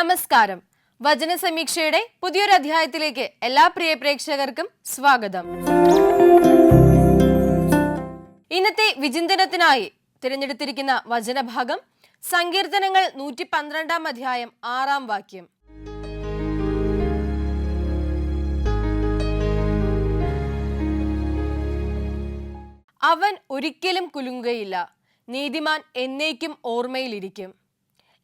നമസ്കാരം. വചന സമീക്ഷയുടെ പുതിയൊരു അധ്യായത്തിലേക്ക് എല്ലാ പ്രിയ പ്രേക്ഷകർക്കും സ്വാഗതം. ഇന്നത്തെ വിചിന്തനത്തിനായി തിരഞ്ഞെടുത്തിരിക്കുന്ന വചനഭാഗം സങ്കീർത്തനങ്ങൾ 112 അധ്യായം 6 വാക്യം. അവൻ ഒരിക്കലും കുലുങ്ങുകയില്ല, നീതിമാൻ എന്നേക്കും ഓർമ്മയിലിരിക്കും.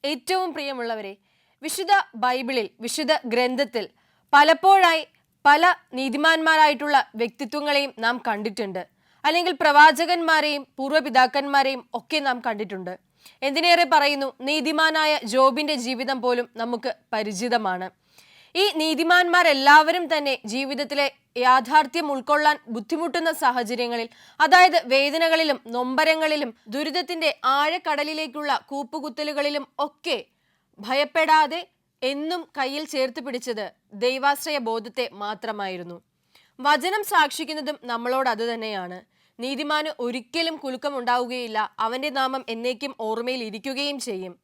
ഏറ്റവും പ്രിയമുള്ളവരെ, വിശുദ്ധ ബൈബിളിൽ, വിശുദ്ധ ഗ്രന്ഥത്തിൽ പലപ്പോഴായി പല നീതിമാന്മാരായിട്ടുള്ള വ്യക്തിത്വങ്ങളെയും നാം കണ്ടിട്ടുണ്ട്. അല്ലെങ്കിൽ പ്രവാചകന്മാരെയും പൂർവ്വപിതാക്കന്മാരെയും ഒക്കെ നാം കണ്ടിട്ടുണ്ട്. എന്തിനേറെ പറയുന്നു, നീതിമാനായ ജോബിന്റെ ജീവിതം പോലും നമുക്ക് പരിചിതമാണ്. ഈ നീതിമാന്മാരെല്ലാവരും തന്നെ ജീവിതത്തിലെ യാഥാർത്ഥ്യം ഉൾക്കൊള്ളാൻ ബുദ്ധിമുട്ടുന്ന സാഹചര്യങ്ങളിൽ, അതായത് വേദനകളിലും നൊമ്പരങ്ങളിലും ദുരിതത്തിന്റെ ആഴക്കടലിലേക്കുള്ള കൂപ്പുകുത്തലുകളിലും ഒക്കെ ഭയപ്പെടാതെ എന്നും കയ്യിൽ ചേർത്ത് പിടിച്ചത് ദൈവാശ്രയ ബോധത്തെ മാത്രമായിരുന്നു. വചനം സാക്ഷിക്കുന്നതും നമ്മളോട് അത് തന്നെയാണ്. നീതിമാന് ഒരിക്കലും കുലുക്കം ഉണ്ടാവുകയില്ല, അവന്റെ നാമം എന്നേക്കും ഓർമ്മയിൽ ഇരിക്കുകയും ചെയ്യും.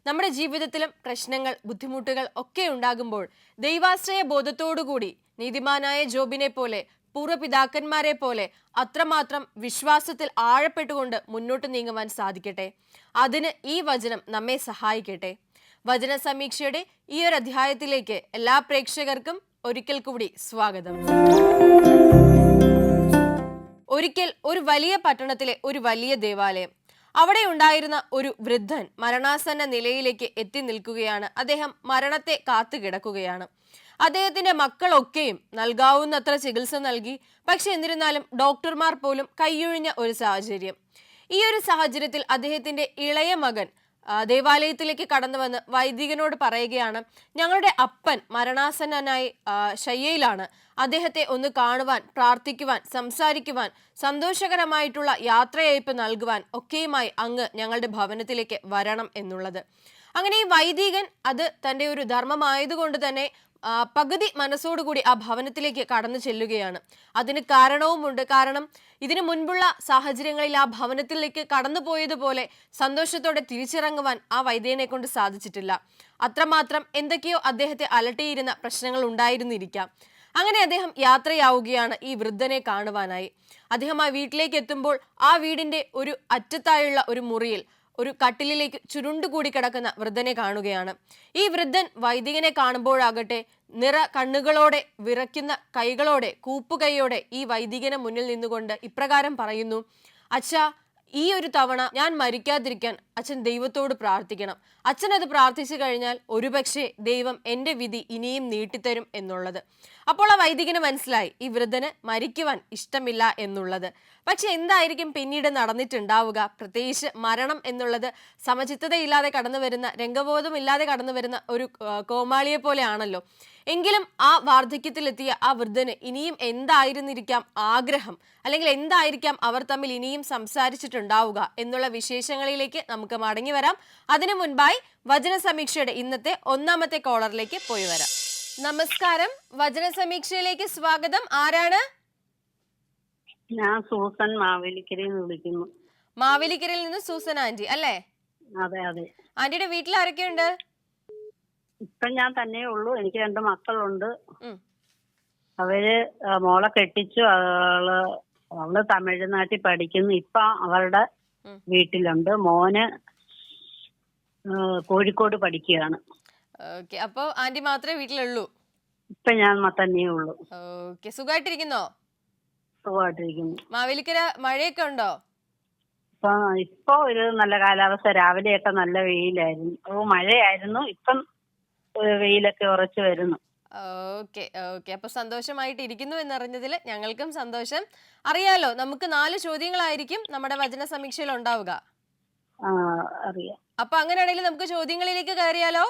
നമ്മുടെ ജീവിതത്തിലും പ്രശ്നങ്ങൾ, ബുദ്ധിമുട്ടുകൾ ഒക്കെ ഉണ്ടാകുമ്പോൾ ദൈവാശ്രയ ബോധത്തോടുകൂടി നീതിമാനായ ജോബിനെ പോലെ, പൂർവ്വപിതാക്കന്മാരെ പോലെ അത്രമാത്രം വിശ്വാസത്തിൽ ആഴപ്പെട്ടുകൊണ്ട് മുന്നോട്ട് നീങ്ങുവാൻ സാധിക്കട്ടെ. അതിന് ഈ വചനം നമ്മെ സഹായിക്കട്ടെ. വചന സമീക്ഷയുടെ ഈ ഒരു അധ്യായത്തിലേക്ക് എല്ലാ പ്രേക്ഷകർക്കും ഒരിക്കൽ കൂടി സ്വാഗതം. ഒരിക്കൽ ഒരു വലിയ പട്ടണത്തിലെ ഒരു വലിയ ദേവാലയം, അവിടെ ഉണ്ടായിരുന്ന ഒരു വൃദ്ധൻ മരണാസന്ന നിലയിലേക്ക് എത്തി നിൽക്കുകയാണ്. അദ്ദേഹം മരണത്തെ കാത്തു കിടക്കുകയാണ്. അദ്ദേഹത്തിന്റെ മക്കളൊക്കെയും നൽകാവുന്നത്ര ചികിത്സ നൽകി. പക്ഷെ എന്നിരുന്നാലും ഡോക്ടർമാർ പോലും കൈയൊഴിഞ്ഞ ഒരു സാഹചര്യം. ഈ ഒരു സാഹചര്യത്തിൽ അദ്ദേഹത്തിന്റെ ഇളയ മകൻ ദേവാലയത്തിലേക്ക് കടന്നു വന്ന് വൈദികനോട് പറയുകയാണ്, ഞങ്ങളുടെ അപ്പൻ മരണാസന്നനായി ശയ്യയിലാണ്, അദ്ദേഹത്തെ ഒന്ന് കാണുവാൻ, പ്രാർത്ഥിക്കുവാൻ, സംസാരിക്കുവാൻ, സന്തോഷകരമായിട്ടുള്ള യാത്രയയപ്പ് നൽകുവാൻ ഒക്കെയുമായി അങ്ങ് ഞങ്ങളുടെ ഭവനത്തിലേക്ക് വരണം എന്നുള്ളത്. അങ്ങനെ ഈ വൈദികൻ അത് തൻ്റെ ഒരു ധർമ്മമായതുകൊണ്ട് തന്നെ പകുതി മനസ്സോടുകൂടി ആ ഭവനത്തിലേക്ക് കടന്നു ചെല്ലുകയാണ്. അതിന് കാരണവുമുണ്ട്. കാരണം ഇതിനു മുൻപുള്ള സാഹചര്യങ്ങളിൽ ആ ഭവനത്തിലേക്ക് കടന്നു പോയതുപോലെ സന്തോഷത്തോടെ തിരിച്ചിറങ്ങുവാൻ ആ വൈദ്യനെ കൊണ്ട് സാധിച്ചിട്ടില്ല. അത്രമാത്രം എന്തൊക്കെയോ അദ്ദേഹത്തെ അലട്ടിയിരുന്ന പ്രശ്നങ്ങൾ ഉണ്ടായിരുന്നിരിക്കാം. അങ്ങനെ അദ്ദേഹം യാത്രയാവുകയാണ് ഈ വൃദ്ധനെ കാണുവാനായി. അദ്ദേഹം ആ വീട്ടിലേക്ക് എത്തുമ്പോൾ ആ വീടിന്റെ ഒരു അറ്റത്തായുള്ള ഒരു മുറിയിൽ ഒരു കട്ടിലിലേക്ക് ചുരുണ്ടുകൂടി കിടക്കുന്ന വൃദ്ധനെ കാണുകയാണ്. ഈ വൃദ്ധൻ വൈദികനെ കാണുമ്പോഴാകട്ടെ നിറ കണ്ണുകളോടെ, വിറയ്ക്കുന്ന കൈകളോടെ, കൂപ്പുകൈയോടെ ഈ വൈദികന് മുന്നിൽ നിന്നുകൊണ്ട് ഇപ്രകാരം പറയുന്നു, അച്ഛാ, ഈ ഒരു തവണ ഞാൻ മരിക്കാതിരിക്കാൻ അച്ഛൻ ദൈവത്തോട് പ്രാർത്ഥിക്കണം. അച്ഛൻ അത് പ്രാർത്ഥിച്ചു കഴിഞ്ഞാൽ ഒരുപക്ഷെ ദൈവം എൻ്റെ വിധി ഇനിയും നീട്ടിത്തരും എന്നുള്ളത്. അപ്പോൾ ആ വൈദികന് മനസ്സിലായി ഈ വൃദ്ധന് മരിക്കുവാൻ ഇഷ്ടമില്ല എന്നുള്ളത്. പക്ഷെ എന്തായിരിക്കും പിന്നീട് നടന്നിട്ടുണ്ടാവുക? പ്രത്യേകിച്ച് മരണം എന്നുള്ളത് സമചിത്തതയില്ലാതെ കടന്നു വരുന്ന, രംഗബോധമില്ലാതെ കടന്നു വരുന്ന ഒരു കോമാളിയെ പോലെയാണല്ലോ. എങ്കിലും ആ വാർദ്ധക്യത്തിലെത്തിയ ആ വൃദ്ധന് ഇനിയും എന്തായിരുന്നിരിക്കാം ആഗ്രഹം, അല്ലെങ്കിൽ എന്തായിരിക്കാം അവർ തമ്മിൽ ഇനിയും സംസാരിച്ചിട്ടുണ്ടാവുക എന്നുള്ള വിശേഷങ്ങളിലേക്ക് നമുക്ക് മടങ്ങി വരാം. അതിനു മുൻപായി വചന സമീക്ഷയുടെ ഇന്നത്തെ ഒന്നാമത്തെ കോളറിലേക്ക് പോയി വരാം. നമസ്കാരം, വചന സമീക്ഷയിലേക്ക് സ്വാഗതം. ആരാണ്? ഞാൻ സൂസൻ, മാവേലിക്കരയിൽ നിന്ന് വിളിക്കുന്നു. മാവേലിക്കരയിൽ നിന്ന് സൂസൻ ആന്റി അല്ലേ? അതെ അതെ. ആന്റിയുടെ വീട്ടിൽ ആരൊക്കെയുണ്ട്? ഇപ്പൊ ഞാൻ തന്നെ ഉള്ളൂ. എനിക്ക് 2 മക്കളുണ്ട്. അവര് മോളെ കെട്ടിച്ചു. അവള് തമിഴ്നാട്ടിൽ പഠിക്കുന്നു. ഇപ്പൊ അവളുടെ വീട്ടിലുണ്ട്. മോന് കോഴിക്കോട് പഠിക്കുകയാണ്. ഓക്കെ, അപ്പൊ ആന്റി മാത്രമേ വീട്ടിലുള്ളൂ? ഇപ്പൊ ഞാൻ തന്നെ ഉള്ളൂ. ഓക്കെ, സുഖമായിട്ടിരിക്കുന്നോ? സുഖമായിട്ടിരിക്കുന്നു. മാവേലിക്കര മഴയൊക്കെ ഉണ്ടോ? ഇപ്പൊ ഒരു നല്ല കാലാവസ്ഥ. രാവിലെയൊക്കെ നല്ല വെയിലായിരുന്നു, മഴയായിരുന്നു. ഇപ്പം വെയിലൊക്കെ ഉറച്ചു വരുന്നു. ഓക്കെ ഓക്കെ, അപ്പൊ സന്തോഷമായിട്ട് ഇരിക്കുന്നു എന്നറിഞ്ഞതിൽ ഞങ്ങൾക്കും സന്തോഷം. അറിയാലോ, നമുക്ക് 4 ചോദ്യങ്ങളായിരിക്കും നമ്മുടെ വചന സമീക്ഷയിൽ ഉണ്ടാവുക. അറിയാം. അപ്പൊ അങ്ങനെയാണെങ്കിൽ നമുക്ക് ചോദ്യങ്ങളിലേക്ക് കയറിയാലോ?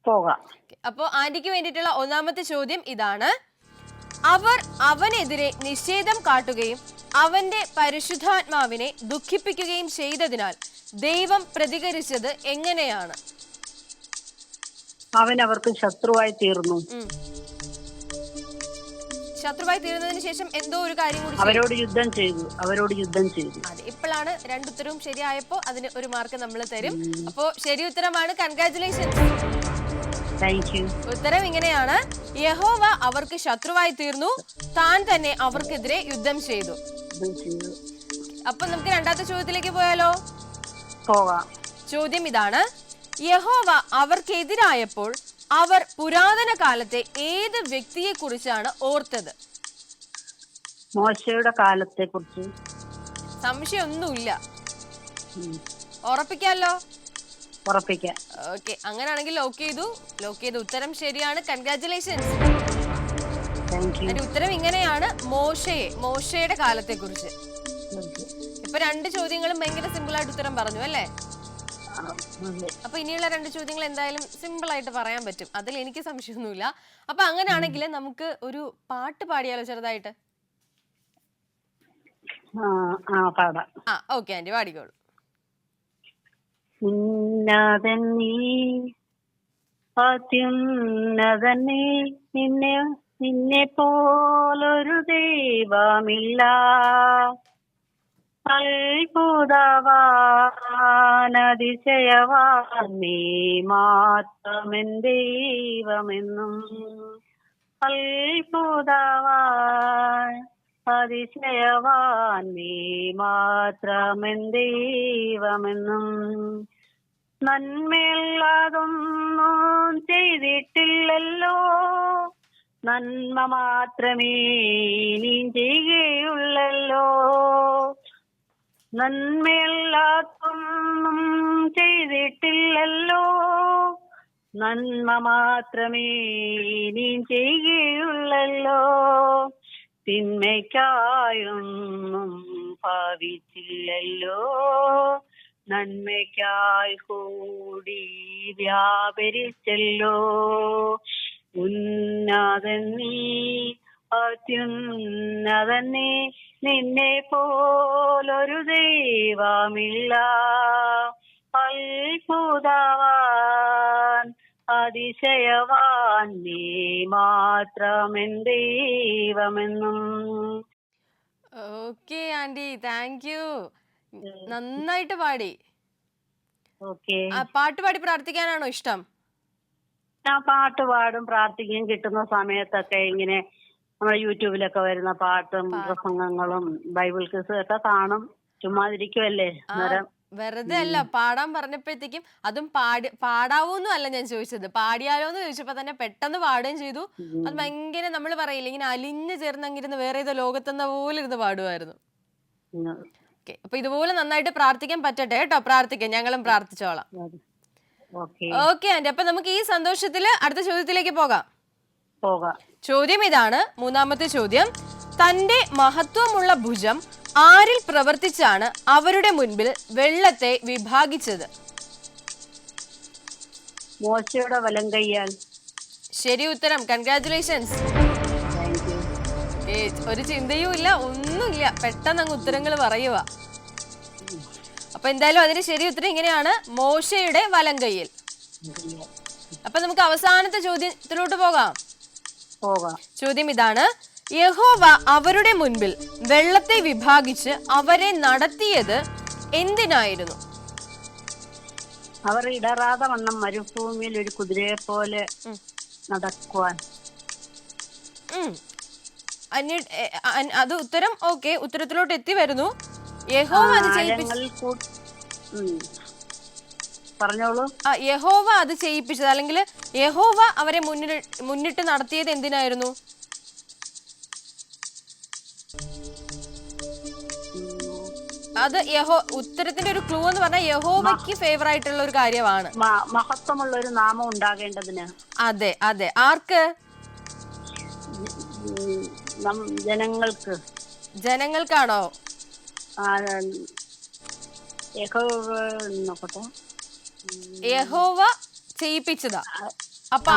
പോകാം. അപ്പോ ആന്റിക്ക് വേണ്ടിയിട്ടുള്ള ഒന്നാമത്തെ ചോദ്യം ഇതാണ്: അവർ അവനെതിരെ നിഷേധം കാട്ടുകയും അവന്റെ പരിശുദ്ധാത്മാവിനെ ദുഃഖിപ്പിക്കുകയും ചെയ്തതിനാൽ ദൈവം പ്രതികരിച്ചത് എങ്ങനെയാണ്? അവൻ അവർക്ക് ശത്രുവായി തീർന്നു. ശത്രുവായി തീരുന്നതിന് ശേഷം എന്തോ ഒരു കാര്യം കൂടി അവരോട് യുദ്ധം ചെയ്തു. അതെ, ഇപ്പോഴാണ് രണ്ടുത്തരവും ശരിയായപ്പോ അതിന് ഒരു മാർക്ക് നമ്മൾ തരും. അപ്പോ ശരി ഉത്തരമാണ്. കൺഗ്രാറ്റുലേഷൻസ്. Thank you. ഉത്തരം ഇങ്ങനെയാണ്: യഹോവ അവർക്ക് ശത്രുവായി തീർന്നു, താൻ തന്നെ അവർക്കെതിരെ യുദ്ധം ചെയ്തു. അപ്പൊ നമുക്ക് രണ്ടാമത്തെ ചോദ്യത്തിലേക്ക് പോയാലോ? പോകാം. ചോദ്യം ഇതാണ്: യഹോവ അവർക്കെതിരായപ്പോൾ അവർ പുരാതന കാലത്തെ ഏത് വ്യക്തിയെ കുറിച്ചാണ് ഓർത്തത്? മോശയുടെ കാലത്തെ കുറിച്ച്. സംശയമൊന്നുമില്ല, ഉറപ്പിക്കാലോ? ഉറപ്പിക്കാം. ഓക്കെ, അങ്ങനെയാണെങ്കിൽ ലോക്ക് ചെയ്തു. ഉത്തരം ശരിയാണ്. കൺഗ്രാറ്റുലേഷൻസ്. അതിന്റെ ഉത്തരം ഇങ്ങനെയാണ്: മോശയുടെ കാലത്തെ കുറിച്ച്. ഇപ്പൊ രണ്ട് ചോദ്യങ്ങളും ഭയങ്കര സിമ്പിൾ ആയിട്ട് ഉത്തരം പറഞ്ഞു അല്ലേ? അപ്പൊ ഇനിയുള്ള രണ്ട് ചോദ്യങ്ങൾ എന്തായാലും സിമ്പിൾ ആയിട്ട് പറയാൻ പറ്റും, അതിൽ എനിക്ക് സംശയമൊന്നുമില്ല. അപ്പൊ അങ്ങനെയാണെങ്കിൽ നമുക്ക് ഒരു പാട്ട് പാടിയാലോ ചെറുതായിട്ട്? Okay aunty, പാടിക്കോളൂ. ഉന്നതൻ നീ, അത്യുന്നതൻ നീ, നിന്നെ പോലൊരു ദൈവമില്ല. അത്ഭുതവാൻ അതിശയവാൻ നീ മാത്രമെൻ ദൈവമെന്നും. അത്ഭുതവാൻ അതിശയവാൻ നീ മാത്രമെൻ ദൈവമെന്നും. നന്മയുള്ളതൊന്നും ചെയ്തിട്ടില്ലല്ലോ, നന്മ മാത്രമേ നീ ചെയ്യുകയുള്ളല്ലോ. നന്മയുള്ളതൊന്നും ചെയ്തിട്ടില്ലല്ലോ, നന്മ മാത്രമേ നീ ചെയ്യുകയുള്ളല്ലോ. തിന്മയ്ക്കായൊന്നും ഭാവിച്ചില്ലല്ലോ, നന്മയ്ക്കായി കൂടി വ്യാപരിച്ചല്ലോ. ഉന്നതൻ നീ, അത്യുന്നതൻ നീ, നിന്നെ പോലൊരു ദൈവമില്ല. അത്ഭുതവാൻ അതിശയവാൻ നീ മാത്രമെൻ ദൈവമെന്നും. Okay aunty, thank you. നന്നായിട്ട് പാടി. പാട്ട് പാടി പ്രാർത്ഥിക്കാനാണോ ഇഷ്ടം? ഞാൻ പാട്ട് പാടും, പ്രാർത്ഥിക്കുകയും. കിട്ടുന്ന സമയത്തൊക്കെ ഇങ്ങനെ നമ്മുടെ യൂട്യൂബിലൊക്കെ വരുന്ന പാട്ടും പ്രസംഗങ്ങളും ബൈബിൾ ക്വിസും ഒക്കെ കാണും. ചുമ്മാതിരിക്കുമല്ലേ അന്നേരം. വെറുതെ അല്ല, പാടാൻ പറഞ്ഞപ്പോഴത്തേക്കും അതും പാടാവൂന്നും അല്ല ഞാൻ ചോദിച്ചത്, പാടിയാലോന്ന് ചോദിച്ചപ്പോ തന്നെ പെട്ടെന്ന് പാടുകയും ചെയ്തു. അത് ഭയങ്കര, നമ്മൾ പറയില്ല, ഇങ്ങനെ അലിഞ്ഞു ചേർന്നങ്ങിരുന്ന് വേറെ ഏതോ ലോകത്തെന്ന പോലെ ഇരുന്ന് പാടുമായിരുന്നു. ഓക്കെ, അപ്പൊ ഇതുപോലെ നന്നായിട്ട് പ്രാർത്ഥിക്കാൻ പറ്റട്ടെ കേട്ടോ. പ്രാർത്ഥിക്കാം, ഞങ്ങളും പ്രാർത്ഥിച്ചോളാം. ഓക്കെ ആന്റി, അപ്പൊ നമുക്ക് ഈ സന്തോഷത്തില് അടുത്ത ചോദ്യത്തിലേക്ക് പോകാം. ചോദ്യം ഇതാണ്, മൂന്നാമത്തെ ചോദ്യം: തന്റെ മഹത്വമുള്ള ഭുജം ആരിൽ പ്രവർത്തിച്ചാണ് അവരുടെ മുൻപിൽ വെള്ളത്തെ വിഭാഗിച്ചത്? മോശയുടെ വലങ്കയ്യാൽ. ശരി ഉത്തരം. കൺഗ്രാറ്റുലേഷൻസ്. ഒരു ചിന്തയും ഇല്ല, ഒന്നുമില്ല, പെട്ടെന്ന് അങ്ങ് ഉത്തരങ്ങൾ പറയുക. അപ്പൊ എന്തായാലും അതിന് ശരി ഉത്തരം ഇങ്ങനെയാണ്: മോശയുടെ വലങ്കയ്യിൽ. അപ്പൊ നമുക്ക് അവസാനത്തെ ചോദ്യത്തിലോട്ട് പോകാം. ചോദ്യം ഇതാണ്: യഹോവ അവരുടെ മുൻപിൽ വെള്ളത്തെ വിഭാഗിച്ച് അവരെ നടത്തിയത് എന്തിനായിരുന്നു? അവർ ഇടറാതെ വണ്ണം മരുഭൂമിയിൽ ഒരു കുതിരയെ പോലെ നടക്കുവാൻ. അത് ഉത്തരം. ഓക്കെ, ഉത്തരത്തിലോട്ട് എത്തി വരുന്നു. യഹോവ അത് പറഞ്ഞോളൂ. യഹോവ അത് ചെയ്യിപ്പിച്ചത്, അല്ലെങ്കിൽ യഹോവ അവരെ മുന്നിട്ട് നടത്തിയത് എന്തിനായിരുന്നു? അത് ഉത്തരത്തിന്റെ ഒരു ക്ലൂ എന്ന് പറഞ്ഞാൽ യഹോവയ്ക്ക് ഫേവർ ആയിട്ടുള്ള ഒരു കാര്യമാണ്. മഹത്വമുള്ള ഒരു നാമം ഉണ്ടാകേണ്ടതിന്. അതെ അതെ. ആർക്ക്? ജനങ്ങൾക്കാണോ? യഹോവ ചെയ്യിപ്പിച്ചതാ. അപ്പൊ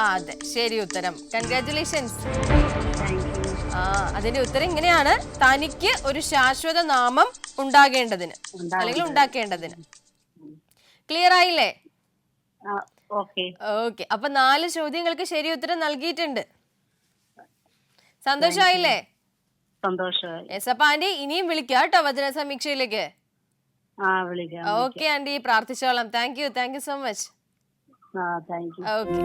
അതെ, ശരി ഉത്തരം. കൺഗ്രാറ്റുലേഷൻസ്. അതിന്റെ ഉത്തരം ഇങ്ങനെയാണ്: തനിക്ക് ഒരു ശാശ്വത നാമം ഉണ്ടാകേണ്ടതിന്, അല്ലെങ്കിൽ ഉണ്ടാക്കേണ്ടതിന്. ക്ലിയർ ആയില്ലേ? ഓക്കെ. ഓക്കെ, അപ്പൊ 4 ചോദ്യങ്ങൾക്ക് ശരി ഉത്തരം നൽകിയിട്ടുണ്ട്. സന്തോഷമായില്ലേ? സന്തോഷമായി. യെസ്, അപ്പൊ ആന്റി ഇനിയും വിളിക്കാം കേട്ടോ വചന സമീക്ഷയിലേക്ക്. വിളിക്കാം. ഓക്കെ ആന്റി, പ്രാർത്ഥിച്ചോളാം. Thank you so much. Thank you. Okay,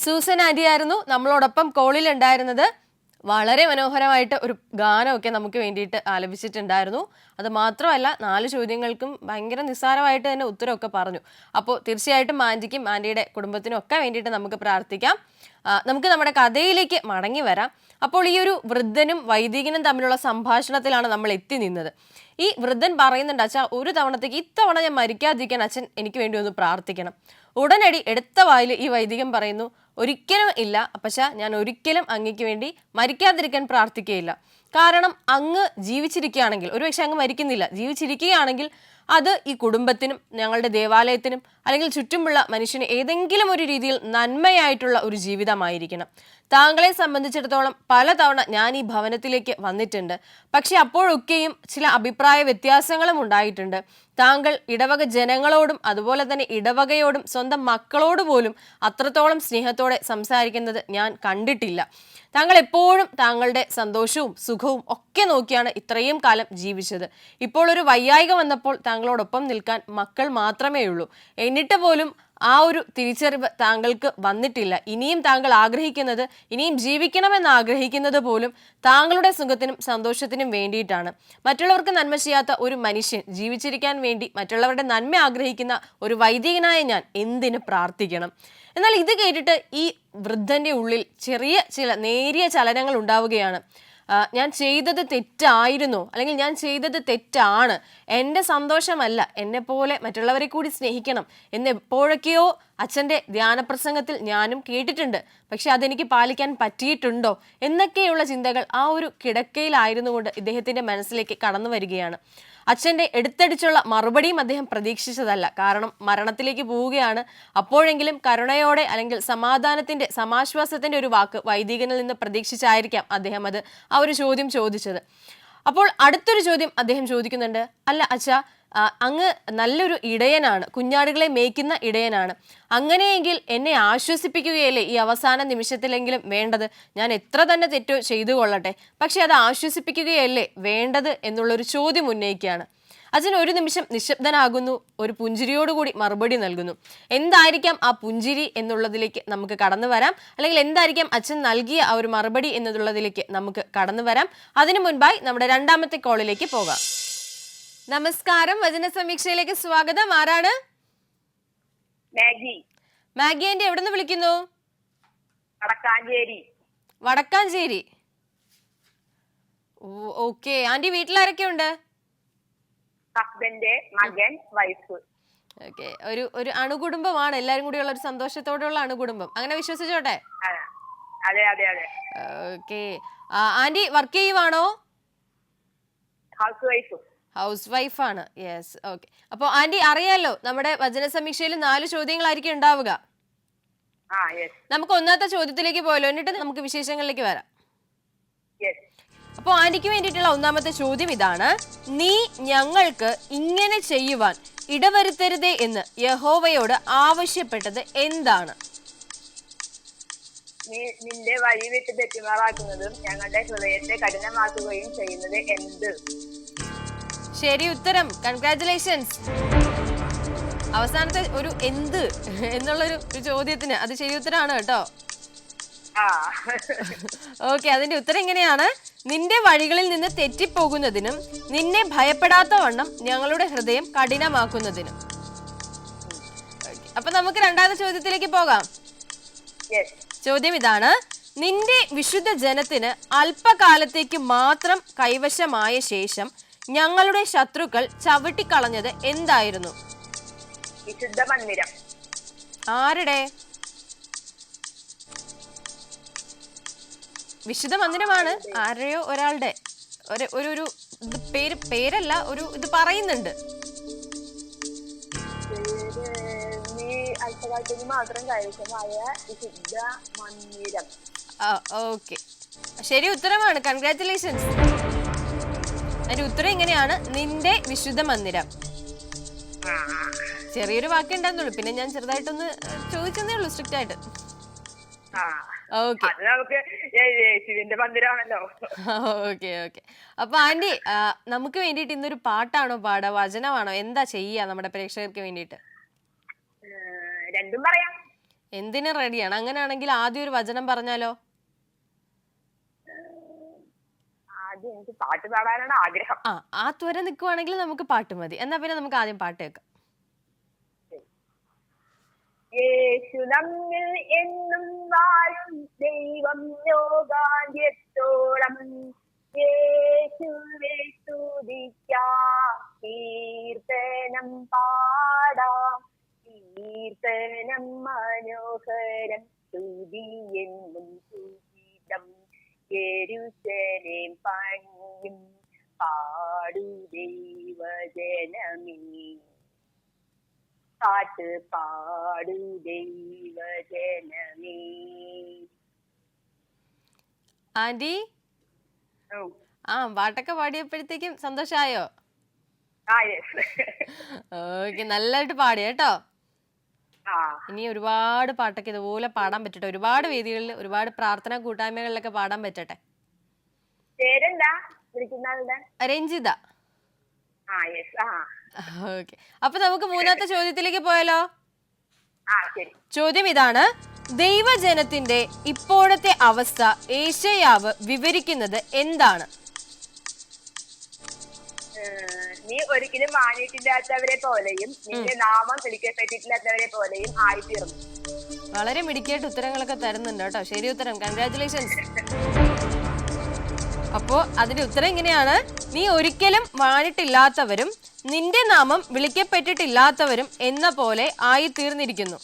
Susan aunty ആയിരുന്നു നമ്മളോടൊപ്പം കോളിൽ ഉണ്ടായിരുന്നത്. വളരെ മനോഹരമായിട്ട് ഒരു ഗാനമൊക്കെ നമുക്ക് വേണ്ടിയിട്ട് ആലപിച്ചിട്ടുണ്ടായിരുന്നു. അത് മാത്രമല്ല 4 ചോദ്യങ്ങൾക്കും ഭയങ്കര നിസ്സാരമായിട്ട് തന്നെ ഉത്തരമൊക്കെ പറഞ്ഞു. അപ്പോൾ തീർച്ചയായിട്ടും ആന്റിക്കും ആന്റിയുടെ കുടുംബത്തിനും ഒക്കെ വേണ്ടിയിട്ട് നമുക്ക് പ്രാർത്ഥിക്കാം. നമുക്ക് നമ്മുടെ കഥയിലേക്ക് മടങ്ങി വരാം. അപ്പോൾ ഈ ഒരു വൃദ്ധനും വൈദികനും തമ്മിലുള്ള സംഭാഷണത്തിലാണ് നമ്മൾ എത്തി നിന്നത്. ഈ വൃദ്ധൻ പറയുന്നുണ്ട്, അച്ഛാ ഒരു തവണത്തേക്ക് ഇത്തവണ ഞാൻ മരിക്കാതിരിക്കാൻ അച്ഛൻ എനിക്ക് വേണ്ടി ഒന്ന് പ്രാർത്ഥിക്കണം. ഉടനടി എടുത്ത വായിൽ ഈ വൈദികൻ പറയുന്നു, ഒരിക്കലും ഇല്ല അപ്പച്ചാ, ഞാൻ ഒരിക്കലും അങ്ങയ്ക്ക് വേണ്ടി മരിക്കാതിരിക്കാൻ പ്രാർത്ഥിക്കുകയില്ല. കാരണം അങ്ങ് ജീവിച്ചിരിക്കുകയാണെങ്കിൽ, ഒരുപക്ഷെ അങ്ങ് മരിക്കുന്നില്ല, ജീവിച്ചിരിക്കുകയാണെങ്കിൽ അത് ഈ കുടുംബത്തിനും ഞങ്ങളുടെ ദേവാലയത്തിനും അല്ലെങ്കിൽ ചുറ്റുമുള്ള മനുഷ്യന് ഏതെങ്കിലും ഒരു രീതിയിൽ നന്മയായിട്ടുള്ള ഒരു ജീവിതമായിരിക്കണം. താങ്കളെ സംബന്ധിച്ചിടത്തോളം പലതവണ ഞാൻ ഈ ഭവനത്തിലേക്ക് വന്നിട്ടുണ്ട്. പക്ഷെ അപ്പോഴൊക്കെയും ചില അഭിപ്രായ വ്യത്യാസങ്ങളും ഉണ്ടായിട്ടുണ്ട്. താങ്കൾ ഇടവക ജനങ്ങളോടും അതുപോലെ തന്നെ ഇടവകയോടും സ്വന്തം മക്കളോട് പോലും അത്രത്തോളം സ്നേഹത്തോടെ സംസാരിക്കുന്നത് ഞാൻ കണ്ടിട്ടില്ല. താങ്കൾ എപ്പോഴും താങ്കളുടെ സന്തോഷവും സുഖവും ഒക്കെ നോക്കിയാണ് ഇത്രയും കാലം ജീവിച്ചത്. ഇപ്പോൾ ഒരു വയ്യായിക വന്നപ്പോൾ താങ്കളോടൊപ്പം നിൽക്കാൻ മക്കൾ മാത്രമേ ഉള്ളൂ. എന്നിട്ട് പോലും ആ ഒരു തിരിച്ചറിവ് താങ്കൾക്ക് വന്നിട്ടില്ല. ഇനിയും താങ്കൾ ആഗ്രഹിക്കുന്നത്, ഇനിയും ജീവിക്കണമെന്ന് ആഗ്രഹിക്കുന്നത് പോലും താങ്കളുടെ സുഖത്തിനും സന്തോഷത്തിനും വേണ്ടിയിട്ടാണ്. മറ്റുള്ളവർക്ക് നന്മ ചെയ്യാത്ത ഒരു മനുഷ്യൻ ജീവിച്ചിരിക്കാൻ വേണ്ടി മറ്റുള്ളവരുടെ നന്മ ആഗ്രഹിക്കുന്ന ഒരു വൈദികനായ ഞാൻ എന്തിനു പ്രാർത്ഥിക്കണം? എന്നാൽ ഇത് കേട്ടിട്ട് ഈ വൃദ്ധന്റെ ഉള്ളിൽ ചില നേരിയ ചലനങ്ങൾ ഉണ്ടാവുകയാണ്. ഞാൻ ചെയ്തത് തെറ്റായിരുന്നോ, അല്ലെങ്കിൽ ഞാൻ ചെയ്തത് തെറ്റാണ്, എൻ്റെ സന്തോഷമല്ല, എന്നെ പോലെ മറ്റുള്ളവരെ കൂടി സ്നേഹിക്കണം എന്ന് എപ്പോഴൊക്കെയോ അച്ഛൻ്റെ ധ്യാനപ്രസംഗത്തിൽ ഞാനും കേട്ടിട്ടുണ്ട്. പക്ഷെ അതെനിക്ക് പാലിക്കാൻ പറ്റിയിട്ടുണ്ടോ എന്നൊക്കെയുള്ള ചിന്തകൾ ആ ഒരു കിടക്കയിലായിരുന്നുകൊണ്ട് ഇദ്ദേഹത്തിൻ്റെ മനസ്സിലേക്ക് കടന്നു വരികയാണ്. അച്ഛൻ്റെ എടുത്തടിച്ചുള്ള മറുപടിയും അദ്ദേഹം പ്രതീക്ഷിച്ചതല്ല. കാരണം മരണത്തിലേക്ക് പോവുകയാണ്. അപ്പോഴെങ്കിലും കരുണയോടെ അല്ലെങ്കിൽ സമാധാനത്തിൻ്റെ സമാശ്വാസത്തിൻ്റെ ഒരു വാക്ക് വൈദികനിൽ നിന്ന് പ്രതീക്ഷിച്ചായിരിക്കാം അദ്ദേഹം ആ ഒരു ചോദ്യം ചോദിച്ചത്. അപ്പോൾ അടുത്തൊരു ചോദ്യം അദ്ദേഹം ചോദിക്കുന്നുണ്ട്, അല്ല അച്ഛാ, അങ്ങ് നല്ലൊരു ഇടയനാണ്, കുഞ്ഞാടുകളെ മേയ്ക്കുന്ന ഇടയനാണ്. അങ്ങനെയെങ്കിൽ എന്നെ ആശ്വസിപ്പിക്കുകയല്ലേ ഈ അവസാന നിമിഷത്തിലെങ്കിലും വേണ്ടത്? ഞാൻ എത്ര തന്നെ തെറ്റോ ചെയ്തു കൊള്ളട്ടെ, പക്ഷെ അത് ആശ്വസിപ്പിക്കുകയല്ലേ വേണ്ടത് എന്നുള്ളൊരു ചോദ്യം ഉന്നയിക്കുകയാണ്. അച്ഛൻ ഒരു നിമിഷം നിശബ്ദനാകുന്നു, ഒരു പുഞ്ചിരിയോടുകൂടി മറുപടി നൽകുന്നു. എന്തായിരിക്കാം ആ പുഞ്ചിരി എന്നുള്ളതിലേക്ക് നമുക്ക് കടന്നു വരാം, അല്ലെങ്കിൽ എന്തായിരിക്കാം അച്ഛൻ നൽകിയ ആ ഒരു മറുപടി എന്നുള്ളതിലേക്ക് നമുക്ക് കടന്നു വരാം. അതിനു മുൻപായി നമ്മുടെ രണ്ടാമത്തെ കോളിലേക്ക് പോകാം. നമസ്കാരം, വചന സമീക്ഷയിലേക്ക് സ്വാഗതം. ആരാണ്? മാഗി ആന്റി, എവിടെ നിന്ന് വിളിക്കുന്നു? വടക്കാഞ്ചേരി. ഓക്കെ ആന്റി, വീട്ടിലാരൊക്കെ ഉണ്ട്? ഹസ്ബൻഡ്, മകൻ, വൈഫ്. ഓക്കെ, ഒരു അണുകുടുംബമാണ്, എല്ലാരും കൂടിയുള്ള ഒരു സന്തോഷത്തോടെയുള്ള അണുകുടുംബം, അങ്ങനെ വിശ്വസിച്ചോട്ടെ. അതെ അതെ അതെ. ഓക്കെ ആന്റി, വർക്ക് ചെയ്യുവാണോ? ഹൗസ് വൈഫാണ്. Yes, okay. അപ്പോൾ ആന്റി അറിയാലോ, നമ്മുടെ വചന സമീക്ഷയിൽ 4 ചോദ്യങ്ങളായിരിക്കും ഉണ്ടാവുക. നമുക്ക് ഒന്നാമത്തെ ചോദ്യത്തിലേക്ക് പോയല്ലോ, എന്നിട്ട് നമുക്ക് വിശേഷങ്ങളിലേക്ക് വരാം. അപ്പോൾ ആന്റിക്ക് വേണ്ടിയിട്ടുള്ള ഒന്നാമത്തെ ചോദ്യം ഇതാണ്: നീ ഞങ്ങൾക്ക് ഇങ്ങനെ ചെയ്യുവാൻ ഇടവരുത്തരുതേ എന്ന് യഹോവയോട് ആവശ്യപ്പെട്ടത് എന്താണ്? നിന്റെ വഴി വിട്ട് തെറ്റുമാറാക്കുന്നതും ഞങ്ങളുടെ ഹൃദയത്തെ കഠിനമാക്കുകയും ചെയ്യുന്നത് എന്ത്? ശരി ഉത്തരം, കൺഗ്രാറ്റുലേഷൻസ്. അവസാനത്തെ ഒരു എന്ത് എന്നുള്ളൊരു ചോദ്യത്തിന് അത് ശരി ഉത്തരമാണ് കേട്ടോ. ഓക്കെ, അതിന്റെ ഉത്തരം എങ്ങനെയാണ്? നിന്റെ വഴികളിൽ നിന്ന് തെറ്റിപ്പോകുന്നതിനും നിന്നെ ഭയപ്പെടാത്ത വണ്ണം ഞങ്ങളുടെ ഹൃദയം കഠിനമാക്കുന്നതിനും. അപ്പൊ നമുക്ക് രണ്ടാമത്തെ ചോദ്യത്തിലേക്ക് പോകാം. ചോദ്യം ഇതാണ്: നിന്റെ വിശുദ്ധ ജനത്തിന് അല്പകാലത്തേക്ക് മാത്രം കൈവശമായ ശേഷം ഞങ്ങളുടെ ശത്രുക്കൾ ചവിട്ടിക്കളഞ്ഞത് എന്തായിരുന്നു? വിശുദ്ധ മന്ദിരം. ആരുടെ വിശുദ്ധ മന്ദിരമാണ്? ആരെയോ ഒരാളുടെ ഒരു പേരല്ല, ഒരു ഇത് പറയുന്നുണ്ട്. അല്പകാലത്തേക്ക് മാത്രം കൈവശമായ വിശുദ്ധ മന്ദിരം. ഓക്കെ, ശരി ഉത്തരമാണ്, കൺഗ്രാറ്റുലേഷൻസ്. അതിന്റെ ഉത്തരം എങ്ങനെയാണ്? നിന്റെ വിശുദ്ധ മന്ദിരം. ചെറിയൊരു വാക്കേ ഉണ്ടായിരുന്നുള്ളൂ, പിന്നെ ഞാൻ ചെറുതായിട്ടൊന്ന് ചോദിച്ചതേ ഉള്ളൂ സ്ട്രിക്റ്റ് ആയിട്ട്. ആ ഓക്കെ അത് നമുക്ക് യേശുവിന്റെ മന്ദിരമാണല്ലോ. Okay okay. അപ്പൊ ആന്റി, നമുക്ക് വേണ്ടിയിട്ട് ഇന്നൊരു പാട്ടാണോ പാടുക, വചനമാണോ, എന്താ ചെയ്യാ നമ്മുടെ പ്രേക്ഷകർക്ക് വേണ്ടിയിട്ട്? രണ്ടും പറയാം. എന്തിനും റെഡിയാണ്. അങ്ങനെയാണെങ്കിൽ ആദ്യം ഒരു വചനം പറഞ്ഞാലോ? ആദ്യം എനിക്ക് പാട്ട് പാടാനാണ് ആഗ്രഹം. ആ ത്വര നിൽക്കുവാണെങ്കിൽ നമുക്ക് പാട്ട് മതി. എന്നാ പിന്നെ നമുക്ക് ആദ്യം പാട്ട് കേൾക്കാം. യേശു നമ്മിൽ എന്നും വാഴും ദൈവം ലോകാന്ത്യത്തോളം. യേശുവേ സ്തുതിക്കാം, കീർത്തനം പാടാം, കീർത്തനം മനോഹരം, സ്തുതി എന്നും സുഗീതം. യെരൂശലേം പണിയും പാടു ദൈവജനമേ, പാട്ട് പാടു ദൈവജനമേ. ആന്റി, പാട്ടൊക്കെ പാടിയപ്പോഴത്തേക്കും സന്തോഷായോ? ഓക്കെ, നല്ലതായിട്ട് പാടി കേട്ടോ. ഇനി ഒരുപാട് പാട്ടൊക്കെ ഇതുപോലെ പാടാൻ പറ്റട്ടെ. ഒരുപാട് വേദികളിൽ, ഒരുപാട് പ്രാർത്ഥനാ കൂട്ടായ്മകളിലൊക്കെ പാടാൻ പറ്റട്ടെ. പേരെന്താ വിളിക്കുന്ന ആളുടെ? രഞ്ജിത. ഓക്കെ, അപ്പൊ നമുക്ക് മൂന്നാമത്തെ ചോദ്യത്തിലേക്ക് പോയാലോ? ചോദ്യം ഇതാണ്: ദൈവജനത്തിന്റെ ഇപ്പോഴത്തെ അവസ്ഥ യേശയ്യാവ് വിവരിക്കുന്നത് എന്താണ്? നീ ഒരിക്കലും മാനിയിട്ടില്ലാത്തവരെ പോലെയും നിന്റെ നാമം വിളിക്കപ്പെട്ടിട്ടില്ലാത്തവരെ പോലെയും ആയിത്തീർന്നു. വളരെ മിടുക്കിയായിട്ട് ഉത്തരങ്ങളൊക്കെ തരുന്നുണ്ട് കേട്ടോ. ശരി ഉത്തരം, കൺഗ്രാറ്റുലേഷൻസ്. അപ്പോ അതിന്റെ ഉത്തരം ഇങ്ങനെയാണ്: നീ ഒരിക്കലും വാണിട്ടില്ലാത്തവരും നിന്റെ നാമം വിളിക്കപ്പെട്ടിട്ടില്ലാത്തവരും എന്ന പോലെ ആയിത്തീർന്നിരിക്കുന്നു.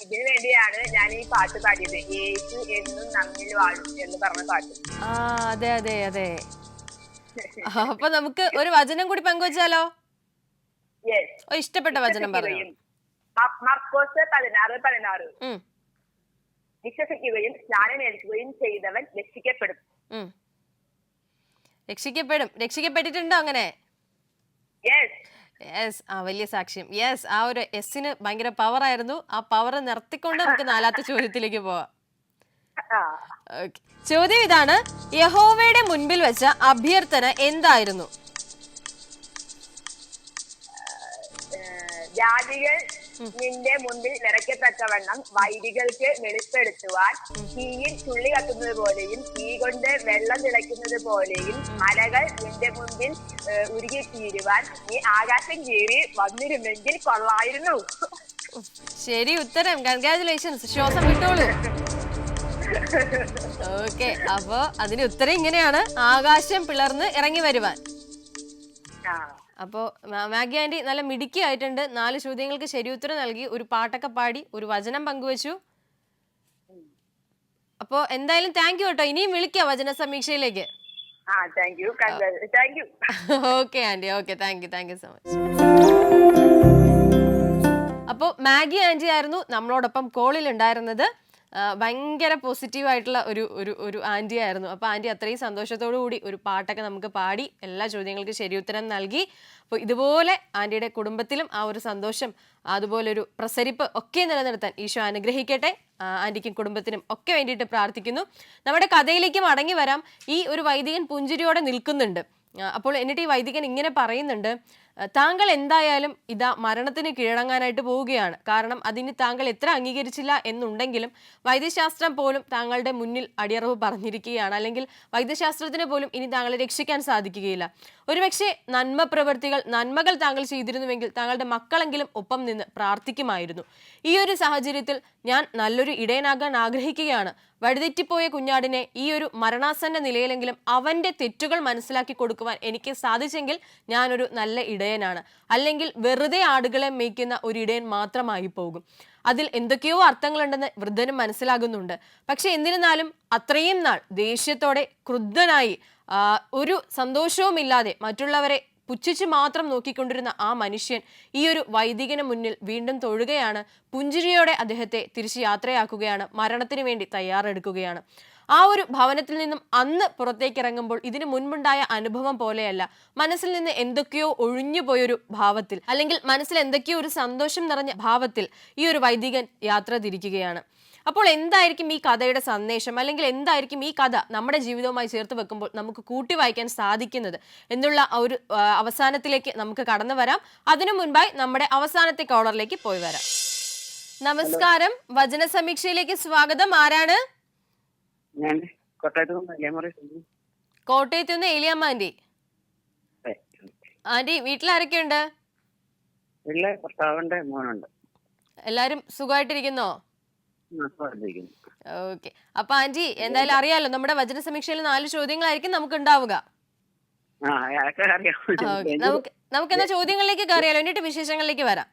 ഇതിനു വേണ്ടിയാണ് ഞാൻ ഈ പാട്ട് പാടിയത്, യേശു എന്നും നമ്മിൽ വാഴും എന്ന് പറഞ്ഞ പാട്ട്. അതെ അതെ അതെ. അപ്പൊ നമുക്ക് ഒരു വചനം കൂടി പങ്കുവച്ചാലോ? ഇഷ്ടപ്പെട്ട വചനം പറഞ്ഞു. മർക്കോസ് 16:16. വിശ്വസിക്കുകയും സ്നാനമേൽക്കുകയും ചെയ്തവൻ രക്ഷിക്കപ്പെടും. രക്ഷിക്കപ്പെടും. രക്ഷിക്കപ്പെട്ടിട്ടുണ്ടോ അങ്ങനെ? യെസ്. വലിയ സാക്ഷ്യം. യെസ്, ആ ഒരു എസ്സിന് ഭയങ്കര പവർ ആയിരുന്നു. ആ പവർ നിർത്തിക്കൊണ്ട് നമുക്ക് നാലാമത്തെ ചോദ്യത്തിലേക്ക് പോവാം. ഓക്കെ, ചോദ്യം ഇതാണ്: യഹോവയുടെ മുൻപിൽ വെച്ച അഭ്യർത്ഥന എന്തായിരുന്നു? ജാതികൾ നിന്റെ മുമ്പിൽ നിറയ്ക്കത്തക്കവണ്ണം വൈരികൾക്ക് വെളിപ്പെടുത്തുവാൻ തീയിൽ ചുള്ളി കത്തുന്നത് പോലെയും തീ കൊണ്ട് വെള്ളം തിളയ്ക്കുന്നത് പോലെയും മലകൾ നിന്റെ മുമ്പിൽ ഉരുകിത്തീരുവാൻ നീ ആകാശം കീറി വന്നിരുന്നെങ്കിൽ കൊള്ളായിരുന്നു. ശരി ഉത്തരം, കൺഗ്രാറ്റുലേഷൻസ്. ശ്വാസം വിട്ടോളൂ. ഓക്കെ, അപ്പൊ അതിന്റെ ഉത്തരം ഇങ്ങനെയാണ്: ആകാശം പിളർന്ന് ഇറങ്ങി വരുവാൻ. അപ്പോ മാഗി ആന്റി നല്ല മിടുക്കി ആയിട്ടുണ്ട്. 4 ചോദ്യങ്ങൾക്ക് ശരി ഉത്തരം നൽകി, ഒരു പാട്ടൊക്കെ പാടി, ഒരു വചനം പങ്കുവച്ചു. അപ്പോ എന്തായാലും താങ്ക് യു കേട്ടോ. ഇനിയും വിളിക്കാം വചന സമീക്ഷയിലേക്ക്. Okay aunty, okay, thank you so much. അപ്പോൾ മാഗി ആന്റി ആയിരുന്നു നമ്മളോടൊപ്പം കോളിൽ ഉണ്ടായിരുന്നത്. ഭയങ്കര പോസിറ്റീവ് ആയിട്ടുള്ള ഒരു ആന്റി ആയിരുന്നു. അപ്പോൾ ആന്റി അത്രയും സന്തോഷത്തോടു കൂടി ഒരു പാട്ടൊക്കെ നമുക്ക് പാടി എല്ലാ ചോദ്യങ്ങൾക്കും ശരിയുത്തരം നൽകി. അപ്പോൾ ഇതുപോലെ ആന്റിയുടെ കുടുംബത്തിലും ആ ഒരു സന്തോഷം, അതുപോലൊരു പ്രസരിപ്പ് ഒക്കെ നിലനിർത്താൻ ഈശോ അനുഗ്രഹിക്കട്ടെ. ആന്റിക്കും കുടുംബത്തിനും ഒക്കെ വേണ്ടിയിട്ട് പ്രാർത്ഥിക്കുന്നു. നമ്മുടെ കഥയിലേക്ക് മടങ്ങി വരാം. ഈ ഒരു വൈദികൻ പുഞ്ചിരിയോടെ നിൽക്കുന്നുണ്ട്. അപ്പോൾ എന്നിട്ട് ഈ വൈദികൻ ഇങ്ങനെ പറയുന്നുണ്ട്: താങ്കൾ എന്തായാലും ഇതാ മരണത്തിന് കീഴടങ്ങാനായിട്ട് പോവുകയാണ്. കാരണം അതിന് താങ്കൾ എത്ര അംഗീകരിച്ചില്ല എന്നുണ്ടെങ്കിലും വൈദ്യശാസ്ത്രം പോലും താങ്കളുടെ മുന്നിൽ അടിയറവ് പറഞ്ഞിരിക്കുകയാണ്. അല്ലെങ്കിൽ വൈദ്യശാസ്ത്രത്തിന് പോലും ഇനി താങ്കളെ രക്ഷിക്കാൻ സാധിക്കുകയില്ല. ഒരുപക്ഷെ നന്മകൾ താങ്കൾ ചെയ്തിരുന്നുവെങ്കിൽ താങ്കളുടെ മക്കളെങ്കിലും ഒപ്പം നിന്ന് പ്രാർത്ഥിക്കുമായിരുന്നു. ഈ ഒരു സാഹചര്യത്തിൽ ഞാൻ നല്ലൊരു ഇടയനാകാൻ ആഗ്രഹിക്കുകയാണ്. വഴിതെറ്റിപ്പോയ കുഞ്ഞാടിനെ ഈ ഒരു മരണാസന്ന നിലയിലെങ്കിലും അവന്റെ തെറ്റുകൾ മനസ്സിലാക്കി കൊടുക്കുവാൻ എനിക്ക് സാധിച്ചെങ്കിൽ ഞാനൊരു നല്ല ഇടയനാണ്. അല്ലെങ്കിൽ വെറുതെ ആടുകളെ മേയ്ക്കുന്ന ഒരു ഇടയൻ മാത്രമായി പോകും. അതിൽ എന്തൊക്കെയോ അർത്ഥങ്ങളുണ്ടെന്ന് വൃദ്ധനും മനസ്സിലാകുന്നുണ്ട്. പക്ഷെ എന്നിരുന്നാലും അത്രയും നാൾ ദേഷ്യത്തോടെ ക്രുദ്ധനായി ഒരു സന്തോഷവുമില്ലാതെ മറ്റുള്ളവരെ പുച്ഛിച്ച് മാത്രം നോക്കിക്കൊണ്ടിരുന്ന ആ മനുഷ്യൻ ഈ ഒരു വൈദികന് മുന്നിൽ വീണ്ടും തൊഴുകയാണ്. പുഞ്ചിരിയോടെ അദ്ദേഹത്തെ തിരിച്ച് യാത്രയാക്കുകയാണ്. മരണത്തിന് വേണ്ടി തയ്യാറെടുക്കുകയാണ്. ആ ഒരു ഭവനത്തിൽ നിന്നും അന്ന് പുറത്തേക്ക് ഇറങ്ങുമ്പോൾ ഇതിനു മുൻപുണ്ടായ അനുഭവം പോലെയല്ല, മനസ്സിൽ നിന്ന് എന്തൊക്കെയോ ഒഴിഞ്ഞുപോയൊരു ഭാവത്തിൽ, അല്ലെങ്കിൽ മനസ്സിൽ എന്തൊക്കെയോ ഒരു സന്തോഷം നിറഞ്ഞ ഭാവത്തിൽ ഈ ഒരു വൈദികൻ യാത്ര തിരിക്കുകയാണ്. അപ്പോൾ എന്തായിരിക്കും ഈ കഥയുടെ സന്ദേശം, അല്ലെങ്കിൽ എന്തായിരിക്കും ഈ കഥ നമ്മുടെ ജീവിതവുമായി ചേർത്ത് വെക്കുമ്പോൾ നമുക്ക് കൂട്ടി വായിക്കാൻ സാധിക്കുന്നത് എന്നുള്ള ഒരു അവസാനത്തിലേക്ക് നമുക്ക് കടന്നു വരാം. അതിനു മുൻപായി നമ്മുടെ അവസാനത്തെ കോളറിലേക്ക് പോയി വരാം. നമസ്കാരം, വചന സമീക്ഷയിലേക്ക് സ്വാഗതം. ആരാണ്? കോട്ടയത്ത് നിന്ന് ഏലിയാമ്മ ആന്റി. ആന്റി, വീട്ടിലാരൊക്കെയുണ്ട്? എല്ലാരും സുഖമായിട്ടിരിക്കുന്നോ? ഓക്കെ. അപ്പൊ ആന്റി, എന്തായാലും അറിയാലോ നമ്മുടെ വചന സമീക്ഷയിൽ 4 ചോദ്യങ്ങളായിരിക്കും നമുക്ക് ഉണ്ടാവുക. നമുക്ക് എന്നാ ചോദ്യങ്ങളിലേക്ക് കയറിയാലോ, എന്നിട്ട് വിശേഷങ്ങളിലേക്ക് വരാം.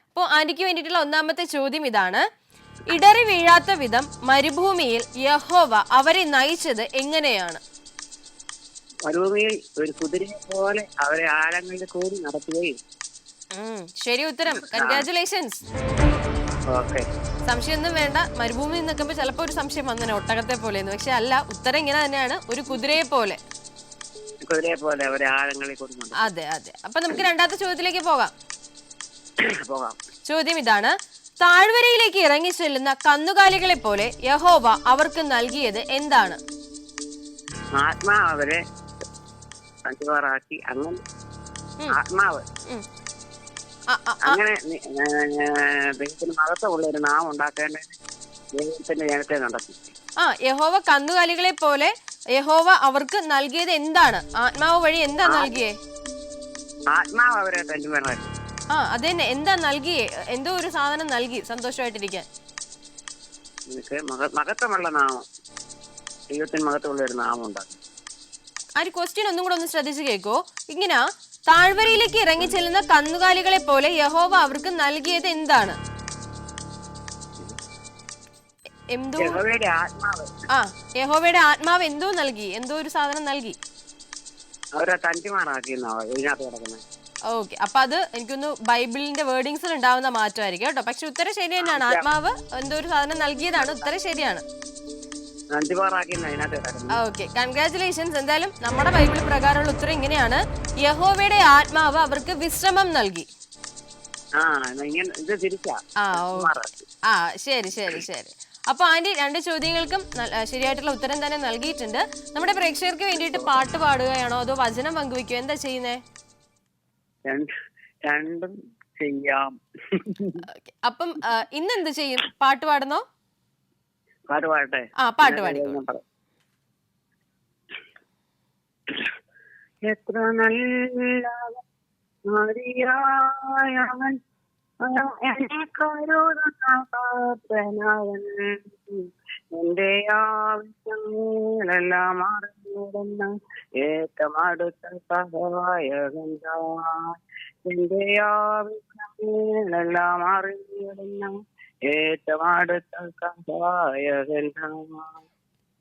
അപ്പൊ ആന്റിക്ക് വേണ്ടിയിട്ടുള്ള ഒന്നാമത്തെ ചോദ്യം ഇതാണ്: ഇടറി വീഴാത്ത വിധം മരുഭൂമിയിൽ യഹോവ അവരെ നയിച്ചത് എങ്ങനെയാണ്? മരുഭൂമിയിൽ ഒരു കുതിരയെ പോലെ അവരെ ആഴങ്ങളിൽ കൂടി നടത്തുകയും. ശരി ഉത്തരം, കൺഗ്രാറ്റുലേഷൻസ്. സംശയമൊന്നും വേണ്ട. മരുഭൂമി നിൽക്കുമ്പോ ചിലപ്പോ ഒരു സംശയം വന്നേ ഒട്ടകത്തെ പോലെ, പക്ഷെ അല്ല, ഉത്തരം ഇങ്ങനെ തന്നെയാണ്, ഒരു കുതിരയെ പോലെ. അതെ അതെ. അപ്പൊ നമുക്ക് രണ്ടാമത്തെ ചോദ്യത്തിലേക്ക് പോകാം. ചോദ്യം ഇതാണ്: താഴ്വരയിലേക്ക് ഇറങ്ങി ചെല്ലുന്ന കന്നുകാലികളെ പോലെ യഹോവ അവർക്ക് നൽകിയത് എന്താണ്? ആത്മാവ്. അങ്ങനെ ദൈവത്തിന് മഹത്വമുള്ള ഒരു നാം ഉണ്ടാക്കേണ്ട ദൈവത്തിന്റെ ജനത്തെ നടത്തി. യഹോവ കന്നുകാലികളെ പോലെ യഹോവ അവർക്ക് നൽകിയത് എന്താണ്? ആത്മാവ് വഴി എന്താ നൽകിയേ? ആത്മാവ് അവരെ തന്മേറാക്കി. അതന്നെ, എന്താ നൽകിയേ? എന്തോ ഒരു സാധനം നൽകി സന്തോഷമായിട്ടിരിക്കാൻ. മഹത്വമുള്ള നാമം, ദൈവത്തിന് മഹത്വമുള്ള ഒരു നാമം ഉണ്ടാക്കി. ആ ഒരു ക്വസ്റ്റ്യൻ ഒന്നും കൂടെ ഒന്ന് ശ്രദ്ധിച്ചു കേൾക്കോ. ഇങ്ങനെ താഴ്വരയിലേക്ക് ഇറങ്ങി ചെല്ലുന്ന കന്നുകാലികളെ പോലെ യഹോവ അവർക്ക് നൽകിയത് എന്താണ്? യഹോവയുടെ ആത്മാവ് എന്തോ നൽകി, എന്തോ ഒരു സാധനം നൽകി. ഓക്കെ. അപ്പൊ അത് എനിക്കൊന്ന് ബൈബിളിന്റെ വേർഡിങ്സിൽ ഉണ്ടാവുന്ന മാറ്റമായിരിക്കും കേട്ടോ. പക്ഷെ ഉത്തരം ശരി തന്നെയാണ്. ആത്മാവ് എന്തോ ഒരു സാധനം നൽകിയതാണ്, ഉത്തരം ശരിയാണ്. Okay, congratulations. എന്തായാലും നമ്മുടെ ബൈബിൾ പ്രകാരമുള്ള ഉത്തരം ഇങ്ങനെയാണ്: യഹോവയുടെ ആത്മാവ് അവർക്ക് വിശ്രമം നൽകി. ശരി ശരി ശരി. അപ്പൊ ആന്റി 2 ചോദ്യങ്ങൾക്കും ശരിയായിട്ടുള്ള ഉത്തരം തന്നെ നൽകിയിട്ടുണ്ട്. നമ്മുടെ പ്രേക്ഷകർക്ക് വേണ്ടിയിട്ട് പാട്ട് പാടുകയാണോ അതോ വചനം പങ്കുവെക്കുകയോ, എന്താ ചെയ്യുന്നേ? രണ്ടും ചെയ്യാം. അപ്പം ഇന്ന് എന്ത് ചെയ്യും? പാട്ട് പാടുന്നോ? പാട്ട് പാടട്ടെ? പാട്ട് പാടിക്കോ. എത്ര നല്ലവൻ എന്നെ കരുതുന്നവൻ, എന്റെ ആവശ്യങ്ങളെല്ലാം അറിഞ്ഞിടുന്ന ഏറ്റവും അടുത്ത സഹായകൻ. എന്റെ ആവശ്യങ്ങളെല്ലാം അറിഞ്ഞിടുന്ന ഏറ്റവും അടുത്ത സഹായകൻ.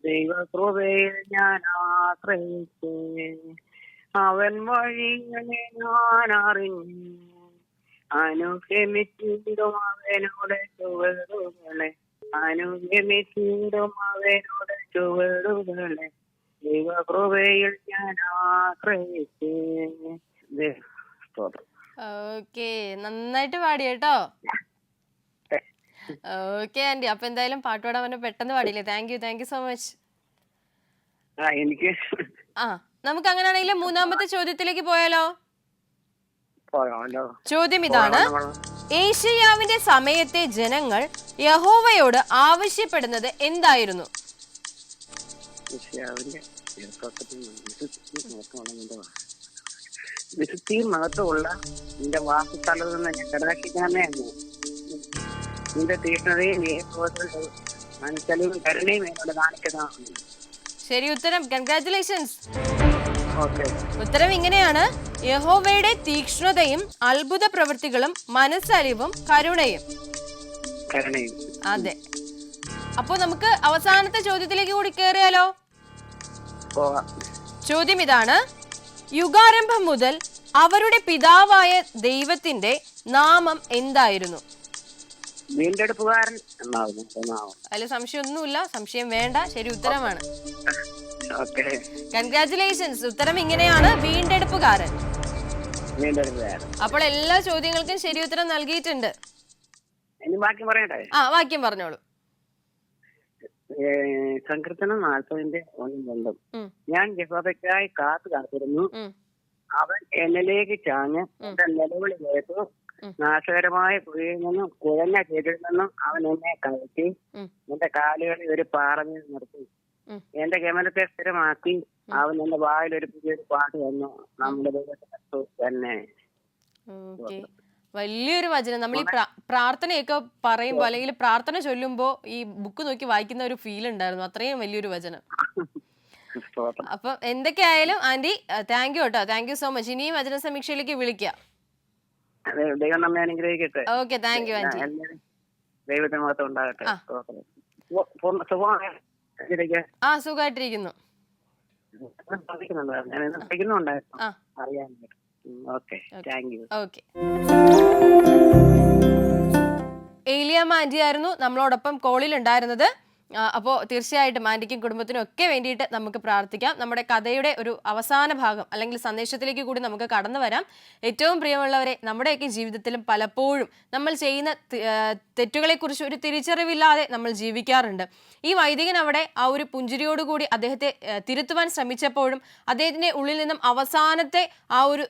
ദൈവകൃപയിൽ ഞാൻ ആശ്രയിച്ചു, അവൻ വഴികളെ ഞാൻ അറിഞ്ഞു. അനുഗമിച്ചിടും അവനോട് ചുവടുകളെ, അനുഗമിച്ചിടും അവനോട് ചുവടുകളെ. ദൈവകൃപയിൽ ഞാൻ ആശ്രയിച്ചു. ഓക്കെ, നന്നായിട്ട് പാടി കേട്ടോ. ഓക്കെ ആന്റി, അപ്പൊ എന്തായാലും പാട്ട് പാടാൻ പറഞ്ഞ പെട്ടെന്ന് പാടില്ലേ. Thank you so much. എനിക്ക് നമുക്ക് അങ്ങനെയാണെങ്കിൽ മൂന്നാമത്തെ ചോദ്യത്തിലേക്ക് പോയാലോ? ചോദ്യം ഇതാണ്: ഏശയ്യാവിന്റെ സമയത്തെ ജനങ്ങൾ യഹോവയോട് ആവശ്യപ്പെടുന്നത് എന്തായിരുന്നു? വിശുദ്ധിയും മഹത്വമുള്ള നിന്റെ വാസസ്ഥലത്ത് നിന്ന് ഞാൻ കടാക്ഷിക്കാമേ. നിന്റെ തീഷ്ണതയും കരുണയും എന്നോട് കാണിക്കുന്നതാണ്. ശരി ഉത്തരം, കൺഗ്രാറ്റുലേഷൻസ്. ഉത്തരം ഇങ്ങനെയാണ്: യഹോവയുടെ തീക്ഷ്ണതയും അത്ഭുത പ്രവൃത്തികളും മനസ്സലിവും കരുണയും. അതെ. അപ്പൊ നമുക്ക് അവസാനത്തെ ചോദ്യത്തിലേക്ക് കൂടി കയറിയാലോ? ചോദ്യം ഇതാണ്: യുഗാരംഭം മുതൽ അവരുടെ പിതാവായ ദൈവത്തിന്റെ നാമം എന്തായിരുന്നു? വീണ്ടെടുപ്പുകാരൻ എന്നാവും. അതിൽ സംശയമൊന്നുമില്ല, സംശയം വേണ്ട, ശരി ഉത്തരമാണ്. Okay, congratulations. ഉത്തരം ഇങ്ങനെയാണ്, വീണ്ടെടുപ്പുകാരൻ. വീണ്ടെടുപ്പുകാരൻ. അപ്പോൾ എല്ലാ ചോദ്യങ്ങൾക്കും ശരി ഉത്തരം നൽകിയിട്ടുണ്ട്. ഇനി ബാക്കി പറയട്ടെ? വാക്യം പറഞ്ഞോളൂ. സങ്കീർത്തനം 40:1 ഞാൻ യഹോവയ്ക്കായി കാത്തിരുന്നു, അവൻ എന്നിലേക്ക് ചാഞ്ഞ് എന്റെ നിലവിളി കേട്ടു. നാശകരമായ കുഴിയിൽ നിന്നും കുഴഞ്ഞ ചെടിയിൽ നിന്നും അവൻ എന്നെ കയറ്റി എന്റെ കാലുകളിൽ ഒരു പാറഞ്ഞ് നിർത്തി. എന്റെ ഗമനത്തെ സ്ഥിരമാക്കി. അവൻ എന്റെ വായിൽ ഒരു പുതിയൊരു പാട്ട് തന്നു, നമ്മുടെ ദൈവത്തെ തന്നെ. വലിയൊരു വചനം. നമ്മൾ ഈ പ്രാർത്ഥനയൊക്കെ പറയുമ്പോ അല്ലെങ്കിൽ പ്രാർത്ഥന ചൊല്ലുമ്പോ ഈ ബുക്ക് നോക്കി വായിക്കുന്ന ഒരു ഫീൽ ഉണ്ടായിരുന്നു. അത്രയും വലിയൊരു വചനം. അപ്പൊ എന്തൊക്കെയായാലും ആന്റി താങ്ക് യു കേട്ടോ, താങ്ക് യു സോ മച്ച്. ഇനിയും വചന സമീക്ഷയിലേക്ക് വിളിക്കാം. ദൈവം നമ്മെ അനുഗ്രഹിക്കട്ടെ. Okay, thank you aunty. ദൈവത്തിന് മാത്രം ഉണ്ടാകട്ടെ. സുഖമായിട്ടിരിക്കുന്നു. അറിയാൻ. Okay, thank you. Okay, Eliyamma aunty ആയിരുന്നു നമ്മളോടൊപ്പം കോളിൽ ഉണ്ടായിരുന്നത്. അപ്പോൾ തീർച്ചയായിട്ടും ആന്റിക്കും കുടുംബത്തിനും ഒക്കെ വേണ്ടിയിട്ട് നമുക്ക് പ്രാർത്ഥിക്കാം. നമ്മുടെ കഥയുടെ ഒരു അവസാന ഭാഗം അല്ലെങ്കിൽ സന്ദേശത്തിലേക്ക് കൂടി നമുക്ക് കടന്നു വരാം. ഏറ്റവും പ്രിയമുള്ളവരെ, നമ്മുടെയൊക്കെ ജീവിതത്തിലും പലപ്പോഴും നമ്മൾ ചെയ്യുന്ന തെറ്റുകളെക്കുറിച്ച് ഒരു തിരിച്ചറിവില്ലാതെ നമ്മൾ ജീവിക്കാറുണ്ട്. ഈ വൈദികൻ അവിടെ ആ ഒരു പുഞ്ചിരിയോടുകൂടി അദ്ദേഹത്തെ തിരുത്തുവാൻ ശ്രമിച്ചപ്പോഴും അദ്ദേഹത്തിന്റെ ഉള്ളിൽ നിന്നും അവസാനത്തെ ആ ഒരു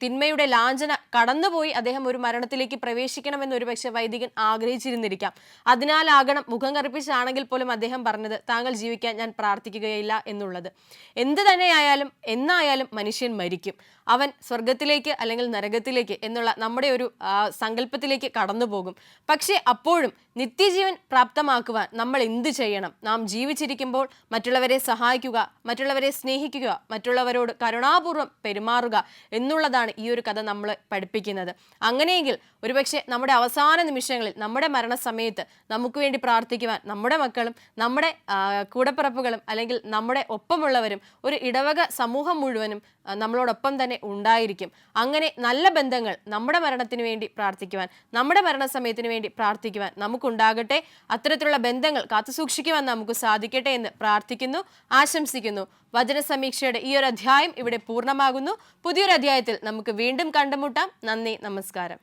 തിന്മയുടെ ലാഞ്ചന കടന്നുപോയി അദ്ദേഹം ഒരു മരണത്തിലേക്ക് പ്രവേശിക്കണമെന്ന് ഒരു പക്ഷേ വൈദികൻ ആഗ്രഹിച്ചിരുന്നിരിക്കാം. അതിനാലാകണം മുഖം കറുപ്പിച്ചാണെങ്കിൽ പോലും അദ്ദേഹം പറഞ്ഞത് താങ്കൾ ജീവിക്കാൻ ഞാൻ പ്രാർത്ഥിക്കുകയില്ല എന്നുള്ളത്. എന്ത് തന്നെയായാലും എന്നായാലും മനുഷ്യൻ മരിക്കും. അവൻ സ്വർഗത്തിലേക്ക് അല്ലെങ്കിൽ നരകത്തിലേക്ക് എന്നുള്ള നമ്മുടെ ഒരു സങ്കല്പത്തിലേക്ക് കടന്നു പോകും. പക്ഷേ അപ്പോഴും നിത്യജീവൻ പ്രാപ്തമാക്കുവാൻ നമ്മൾ എന്ത് ചെയ്യണം? നാം ജീവിച്ചിരിക്കുമ്പോൾ മറ്റുള്ളവരെ സഹായിക്കുക, മറ്റുള്ളവരെ സ്നേഹിക്കുക, മറ്റുള്ളവരോട് കരുണാപൂർവ്വം പെരുമാറുക എന്നുള്ളതാണ് ഈ ഒരു കഥ നമ്മളെ പഠിപ്പിക്കുന്നത്. അങ്ങനെയെങ്കിൽ ഒരുപക്ഷെ നമ്മുടെ അവസാന നിമിഷങ്ങളിൽ, നമ്മുടെ മരണസമയത്ത് നമുക്ക് വേണ്ടി പ്രാർത്ഥിക്കുവാൻ നമ്മുടെ മക്കളും നമ്മുടെ കൂടപ്പിറപ്പുകളും അല്ലെങ്കിൽ നമ്മുടെ ഒപ്പമുള്ളവരും ഒരു ഇടവക സമൂഹം മുഴുവനും നമ്മളോടൊപ്പം തന്നെ ഉണ്ടായിരിക്കും. അങ്ങനെ നല്ല ബന്ധങ്ങൾ നമ്മുടെ മരണത്തിന് വേണ്ടി പ്രാർത്ഥിക്കുവാൻ, നമ്മുടെ മരണസമയത്തിന് വേണ്ടി പ്രാർത്ഥിക്കുവാൻ നമുക്കുണ്ടാകട്ടെ. അത്തരത്തിലുള്ള ബന്ധങ്ങൾ കാത്തുസൂക്ഷിക്കുവാൻ നമുക്ക് സാധിക്കട്ടെ എന്ന് പ്രാർത്ഥിക്കുന്നു, ആശംസിക്കുന്നു. വചന സമീക്ഷയുടെ ഈ ഒരു അധ്യായം ഇവിടെ പൂർണ്ണമാകുന്നു. പുതിയൊരു അധ്യായത്തിൽ നമുക്ക് വീണ്ടും കണ്ടുമുട്ടാം. നന്ദി, നമസ്കാരം.